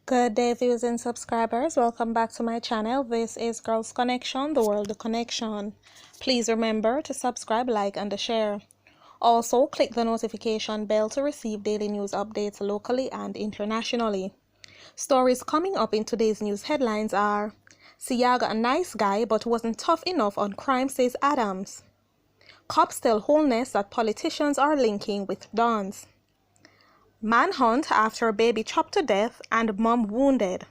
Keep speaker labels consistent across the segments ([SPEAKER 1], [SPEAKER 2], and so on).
[SPEAKER 1] Good day, viewers and subscribers. Welcome back to my channel. This is Girls Connection, the World Connection. Please remember to subscribe, like, and share. Also, click the notification bell to receive daily news updates locally and internationally. Stories coming up in today's news headlines are: Seaga, a nice guy but wasn't tough enough on crime, says Adams. Cops tell Holness that politicians are linking with Dons. Manhunt after baby chopped to death and mom wounded.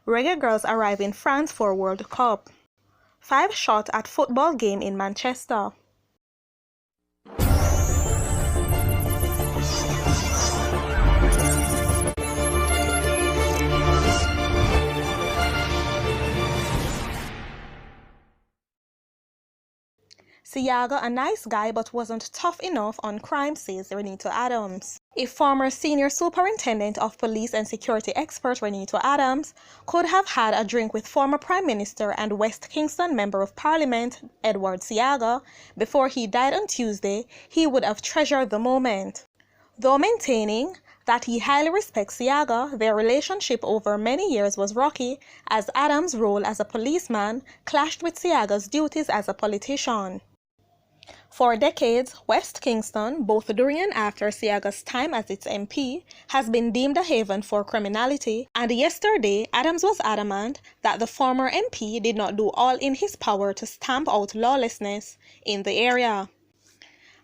[SPEAKER 1] Reggae girls arrive in France for World Cup. 5 shot at football game in Manchester. Seaga, a nice guy but wasn't tough enough on crime, says Renito Adams. A former senior superintendent of police and security expert Renito Adams could have had a drink with former Prime Minister and West Kingston Member of Parliament Edward Seaga before he died on Tuesday. He would have treasured the moment. Though maintaining that he highly respects Seaga, their relationship over many years was rocky, as Adams' role as a policeman clashed with Seaga's duties as a politician. For decades, West Kingston, both during and after Seaga's time as its MP, has been deemed a haven for criminality, and yesterday Adams was adamant that the former MP did not do all in his power to stamp out lawlessness in the area.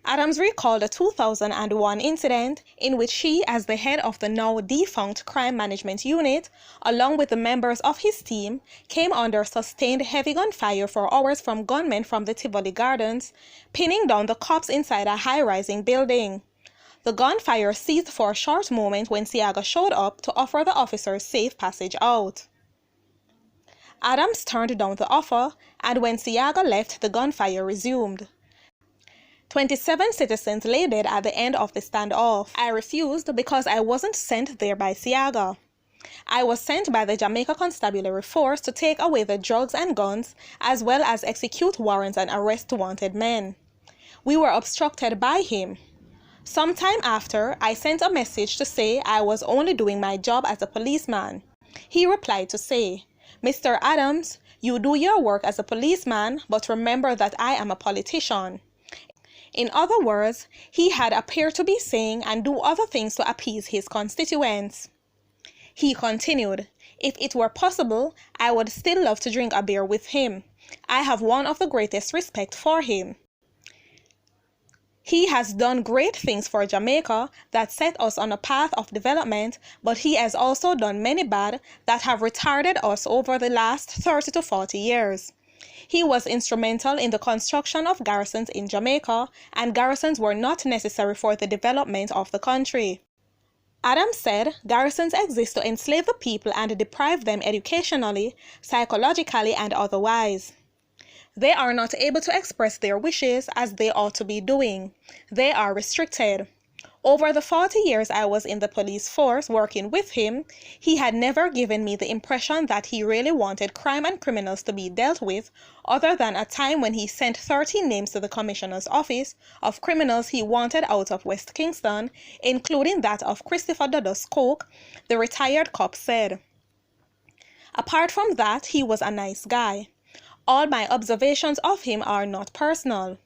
[SPEAKER 1] Adams recalled a 2001 incident in which he, as the head of the now defunct Crime Management Unit, along with the members of his team, came under sustained heavy gunfire for hours from gunmen from the Tivoli Gardens, pinning down the cops inside a high-rising building. The gunfire ceased for a short moment when Seaga showed up to offer the officers safe passage out. Adams turned down the offer, and when Seaga left, the gunfire resumed. 27 citizens lay dead at the end of the standoff. I refused because I wasn't sent there by Seaga. I was sent by the Jamaica Constabulary Force to take away the drugs and guns, as well as execute warrants and arrest wanted men. We were obstructed by him. Sometime after, I sent a message to say I was only doing my job as a policeman. He replied to say, "Mr. Adams, you do your work as a policeman, but remember that I am a politician." In other words, he had appeared to be saying and do other things to appease his constituents. He continued, "If it were possible, I would still love to drink a beer with him. I have one of the greatest respect for him. He has done great things for Jamaica that set us on a path of development, but he has also done many bad that have retarded us over the last 30 to 40 years. He was instrumental in the construction of garrisons in Jamaica, and garrisons were not necessary for the development of the country." Adams said garrisons exist to enslave the people and deprive them educationally, psychologically, and otherwise. They are not able to express their wishes as they ought to be doing. They are restricted. Over the 40 years I was in the police force working with him, he had never given me the impression that he really wanted crime and criminals to be dealt with, other than a time when he sent 13 names to the commissioner's office of criminals he wanted out of West Kingston, including that of Christopher Dodus Coke, the retired cop said. Apart from that, he was a nice guy. All my observations of him are not personal.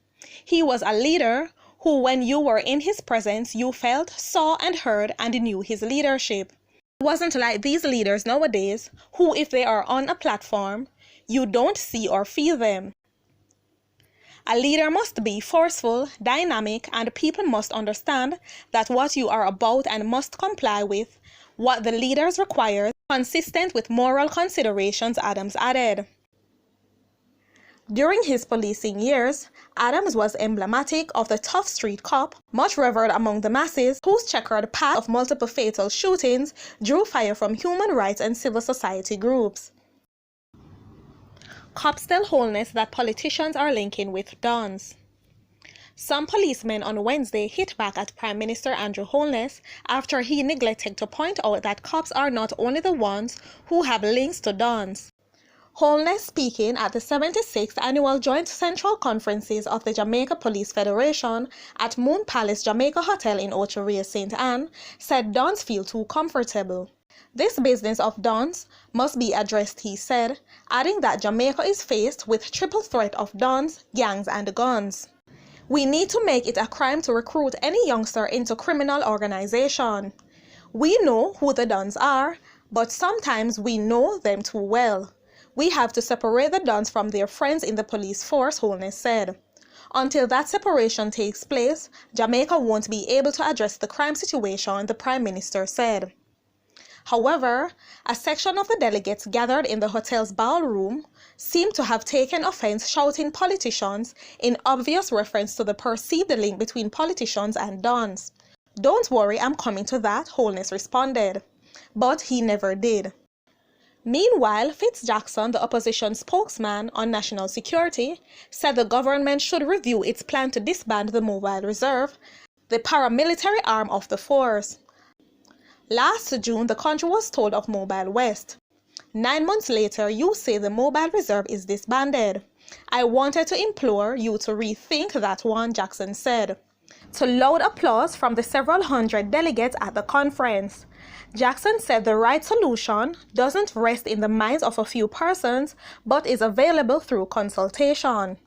[SPEAKER 1] He was a leader who, when you were in his presence, you felt, saw, and heard, and knew his leadership. It wasn't like these leaders nowadays, who, if they are on a platform, you don't see or feel them. A leader must be forceful, dynamic, and people must understand that what you are about and must comply with what the leaders require, consistent with moral considerations, Adams added. During his policing years, Adams was emblematic of the tough street cop, much revered among the masses, whose checkered path of multiple fatal shootings drew fire from human rights and civil society groups. Cops tell Holness that politicians are linking with Dons. Some policemen on Wednesday hit back at Prime Minister Andrew Holness after he neglected to point out that cops are not only the ones who have links to Dons. Holness, speaking at the 76th Annual Joint Central Conferences of the Jamaica Police Federation at Moon Palace Jamaica Hotel in Ocho Rios, St. Anne, said Dons feel too comfortable. This business of dons must be addressed, he said, adding that Jamaica is faced with triple threat of dons, gangs and guns. We need to make it a crime to recruit any youngster into criminal organization. We know who the dons are, but sometimes we know them too well. We have to separate the dons from their friends in the police force, Holness said. Until that separation takes place, Jamaica won't be able to address the crime situation, the Prime Minister said. However, a section of the delegates gathered in the hotel's ballroom seemed to have taken offense, shouting politicians in obvious reference to the perceived link between politicians and dons. "Don't worry, I'm coming to that," Holness responded. But he never did. Meanwhile, Jackson, the opposition spokesman on national security, said the government should review its plan to disband the Mobile Reserve, the paramilitary arm of the force. Last June, the country was told of Mobile West. 9 months later, you say the Mobile Reserve is disbanded. I wanted to implore you to rethink that one, Jackson said, to loud applause from the several hundred delegates at the conference. Jackson said the right solution doesn't rest in the minds of a few persons, but is available through consultation.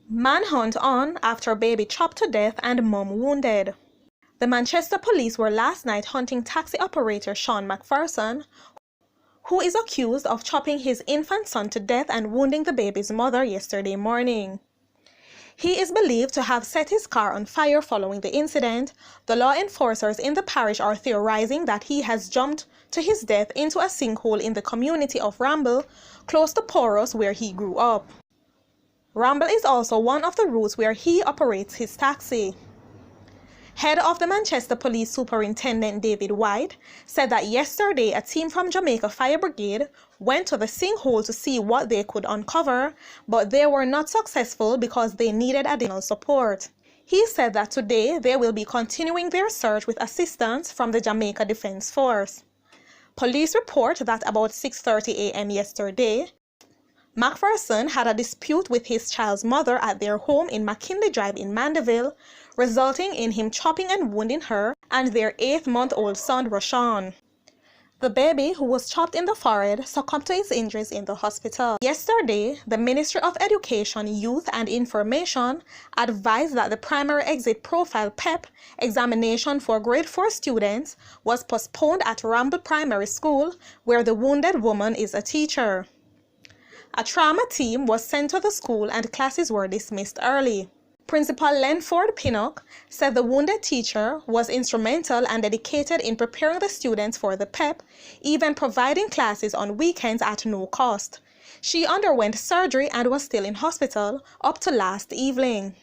[SPEAKER 1] Manhunt on after baby chopped to death and mom wounded. The Manchester police were last night hunting taxi operator Sean McPherson, who is accused of chopping his infant son to death and wounding the baby's mother yesterday morning. He is believed to have set his car on fire following the incident. The law enforcers in the parish are theorizing that he has jumped to his death into a sinkhole in the community of Ramble, close to Poros, where he grew up. Ramble is also one of the routes where he operates his taxi. Head of the Manchester Police Superintendent David White said that yesterday a team from Jamaica Fire Brigade went to the sinkhole to see what they could uncover, but they were not successful because they needed additional support. He said that today they will be continuing their search with assistance from the Jamaica Defence Force. Police report that about 6:30 a.m. yesterday, McPherson had a dispute with his child's mother at their home in McKinley Drive in Mandeville, resulting in him chopping and wounding her and their 8-month-old son, Rashawn. The baby, who was chopped in the forehead, succumbed to his injuries in the hospital. Yesterday, the Ministry of Education, Youth and Information advised that the Primary Exit Profile (PEP) examination for grade 4 students was postponed at Ramble Primary School, where the wounded woman is a teacher. A trauma team was sent to the school and classes were dismissed early. Principal Lenford Pinnock said the wounded teacher was instrumental and dedicated in preparing the students for the PEP, even providing classes on weekends at no cost. She underwent surgery and was still in hospital up to last evening.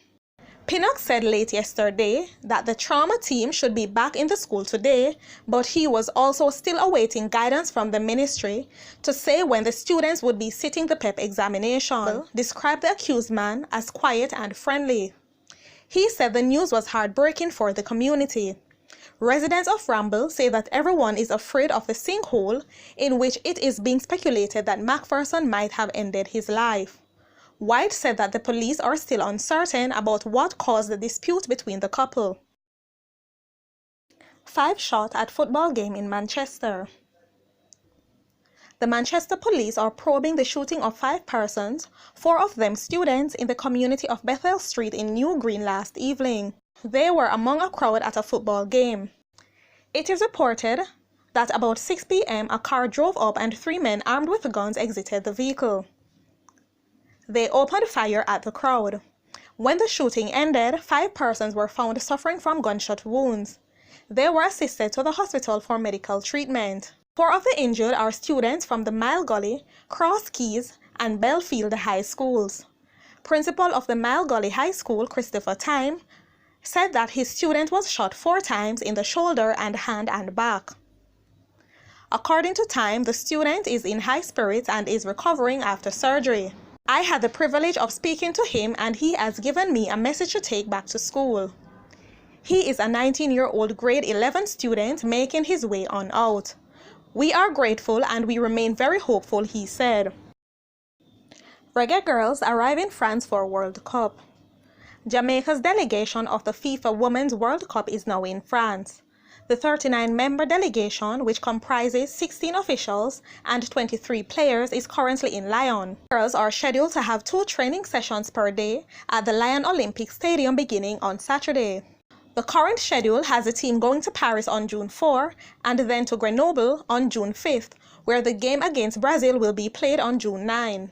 [SPEAKER 1] Pinnock said late yesterday that the trauma team should be back in the school today, but he was also still awaiting guidance from the ministry to say when the students would be sitting the PEP examination. Described the accused man as quiet and friendly. He said the news was heartbreaking for the community. Residents of Ramble say that everyone is afraid of the sinkhole in which it is being speculated that McPherson might have ended his life. White said that the police are still uncertain about what caused the dispute between the couple. 5 shot at football game in Manchester. The Manchester police are probing the shooting of 5 persons, 4 of them students, in the community of Bethel Street in New Green last evening. They were among a crowd at a football game. It is reported that about 6 p.m. a car drove up and 3 men armed with guns exited the vehicle. They opened fire at the crowd. When the shooting ended, 5 persons were found suffering from gunshot wounds. They were assisted to the hospital for medical treatment. 4 of the injured are students from the Mile Gully, Cross Keys, and Belfield High Schools. Principal of the Mile Gully High School, Christopher Time, said that his student was shot 4 times in the shoulder and hand and back. According to Time, the student is in high spirits and is recovering after surgery. I had the privilege of speaking to him and he has given me a message to take back to school. He is a 19-year-old grade 11 student making his way on out. We are grateful and we remain very hopeful, he said. Reggae girls arrive in France for World Cup. Jamaica's delegation of the FIFA Women's World Cup is now in France. The 39-member delegation, which comprises 16 officials and 23 players, is currently in Lyon. Girls are scheduled to have 2 training sessions per day at the Lyon Olympic Stadium beginning on Saturday. The current schedule has the team going to Paris on June 4 and then to Grenoble on June 5th, where the game against Brazil will be played on June 9.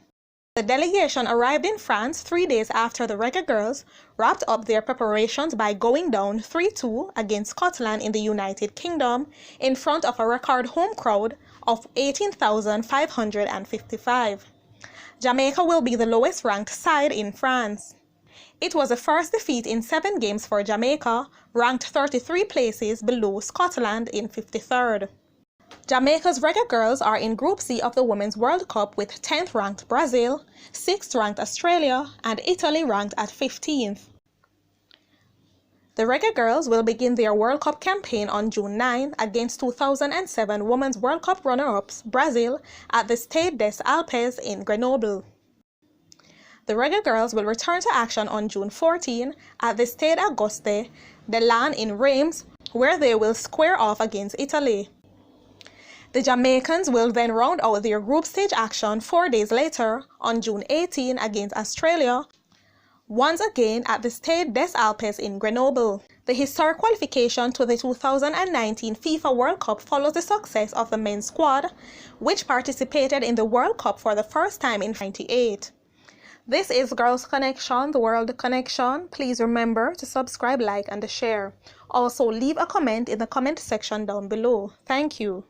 [SPEAKER 1] The delegation arrived in France 3 days after the Reggae Girls wrapped up their preparations by going down 3-2 against Scotland in the United Kingdom in front of a record home crowd of 18,555. Jamaica will be the lowest ranked side in France. It was the first defeat in 7 games for Jamaica, ranked 33 places below Scotland in 53rd. Jamaica's Reggae Girls are in Group C of the Women's World Cup with 10th ranked Brazil, 6th ranked Australia, and Italy ranked at 15th. The Reggae Girls will begin their World Cup campaign on June 9 against 2007 Women's World Cup runner-ups Brazil at the Stade des Alpes in Grenoble. The Reggae Girls will return to action on June 14 at the Stade Auguste de Lan in Reims, where they will square off against Italy. The Jamaicans will then round out their group stage action 4 days later on June 18 against Australia, once again at the Stade des Alpes in Grenoble. The historic qualification to the 2019 FIFA World Cup follows the success of the men's squad, which participated in the World Cup for the first time in 1998. This is Girls Connection, the World Connection. Please remember to subscribe, like, and share. Also, leave a comment in the comment section down below. Thank you.